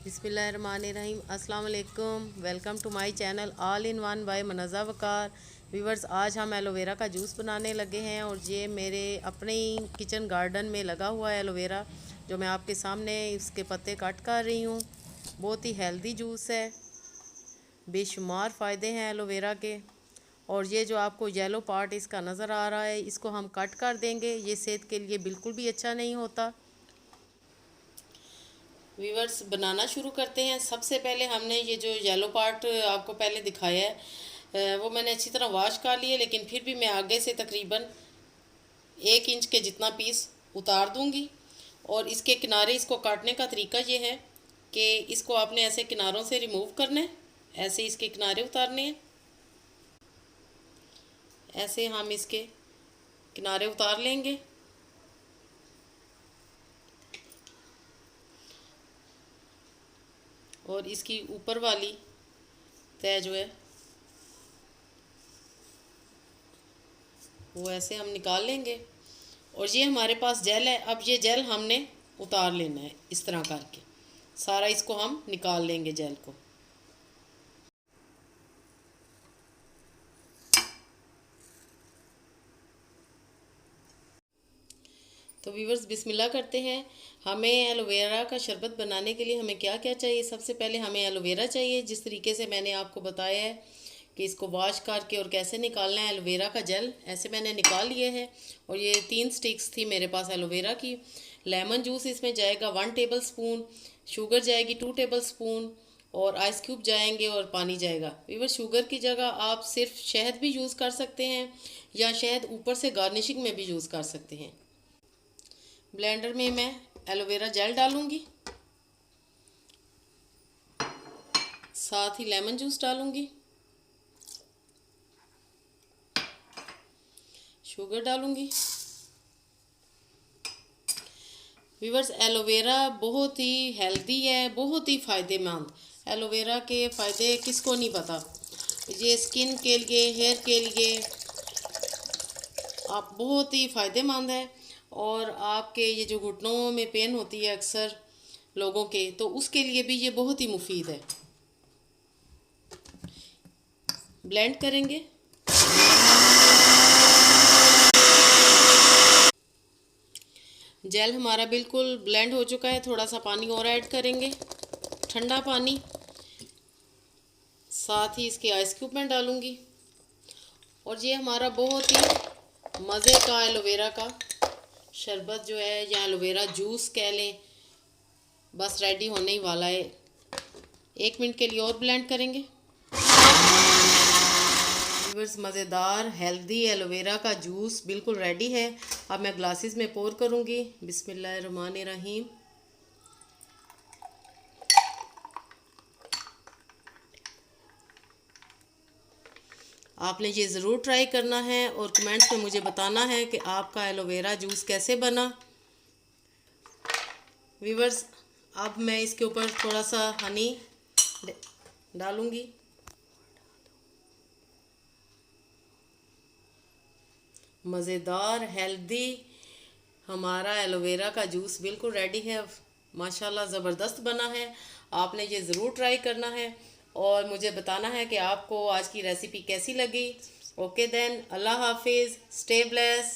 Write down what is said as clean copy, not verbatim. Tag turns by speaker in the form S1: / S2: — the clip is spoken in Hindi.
S1: बिस्मिल्लाहिर्रहमानिर्रहीम अस्सलाम वालेकुम। Welcome to my channel all in one by Munazza Waqar. Viewers, आज हम एलोवेरा का जूस बनाने लगे हैं और ये मेरे अपने ही किचन गार्डन में लगा हुआ है एलोवेरा, जो मैं आपके सामने इसके पत्ते कट कर रही हूँ। बहुत ही हेल्दी जूस है, बेशुमार फ़ायदे हैं एलोवेरा के। और ये जो आपको येलो पार्ट इसका नज़र आ रहा है, इसको हम कट कर देंगे। ये सेहत के लिए बिल्कुल भी अच्छा नहीं होता। वीवर्स, बनाना शुरू करते हैं। सबसे पहले हमने ये जो येलो पार्ट आपको पहले दिखाया है वो मैंने अच्छी तरह वॉश कर लिया, लेकिन फिर भी मैं आगे से तकरीबन 1 इंच के जितना पीस उतार दूंगी। और इसके किनारे, इसको काटने का तरीका ये है कि इसको आपने ऐसे किनारों से रिमूव करना है, ऐसे इसके किनारे उतारने हैं। ऐसे हम इसके किनारे उतार लेंगे। और इसकी ऊपर वाली तह जो है वो ऐसे हम निकाल लेंगे। और ये हमारे पास जेल है। अब ये जेल हमने उतार लेना है, इस तरह करके सारा इसको हम निकाल लेंगे जेल को। तो व्यूवर्स, बिस्मिल्लाह करते हैं। हमें एलोवेरा का शरबत बनाने के लिए हमें क्या क्या चाहिए। सबसे पहले हमें एलोवेरा चाहिए, जिस तरीके से मैंने आपको बताया है कि इसको वॉश करके और कैसे निकालना है। एलोवेरा का जेल ऐसे मैंने निकाल लिया है। और ये 3 स्टिक्स थी मेरे पास एलोवेरा की। लेमन जूस इसमें जाएगा 1 टेबल स्पून, शुगर जाएगी 2 टेबल स्पून, और आइस क्यूब जाएंगे और पानी जाएगा। व्यूवर्स, शुगर की जगह आप सिर्फ शहद भी यूज़ कर सकते हैं, या शहद ऊपर से गार्निशिंग में भी यूज़ कर सकते हैं। ब्लेंडर में मैं एलोवेरा जेल डालूंगी, साथ ही लेमन जूस डालूंगी, शुगर डालूंगी। व्यूवर्स, एलोवेरा बहुत ही हेल्दी है, बहुत ही फ़ायदेमंद। एलोवेरा के फ़ायदे किसको नहीं पता। ये स्किन के लिए, हेयर के लिए आप बहुत ही फ़ायदेमंद है। और आपके ये जो घुटनों में पेन होती है अक्सर लोगों के, तो उसके लिए भी ये बहुत ही मुफीद है। ब्लेंड करेंगे। जेल हमारा बिल्कुल ब्लेंड हो चुका है। थोड़ा सा पानी और ऐड करेंगे, ठंडा पानी। साथ ही इसके आइस क्यूब मैं डालूंगी। और ये हमारा बहुत ही मज़े का एलोवेरा का शरबत जो है, या एलोवेरा जूस कह लें, बस रेडी होने ही वाला है। 1 मिनट के लिए और ब्लेंड करेंगे। व्यूअर्स, मज़ेदार हेल्दी एलोवेरा का जूस बिल्कुल रेडी है। अब मैं ग्लासेस में पोर करूँगी। बिस्मिल्लाहिर्रहमानिर्रहीम। आपने ये ज़रूर ट्राई करना है और कमेंट्स में मुझे बताना है कि आपका एलोवेरा जूस कैसे बना। व्यूअर्स, अब मैं इसके ऊपर थोड़ा सा हनी डालूँगी। मज़ेदार हेल्दी हमारा एलोवेरा का जूस बिल्कुल रेडी है। माशाल्लाह ज़बरदस्त बना है। आपने ये ज़रूर ट्राई करना है और मुझे बताना है कि आपको आज की रेसिपी कैसी लगी। ओके देन, अल्लाह हाफिज़, स्टे ब्लेस।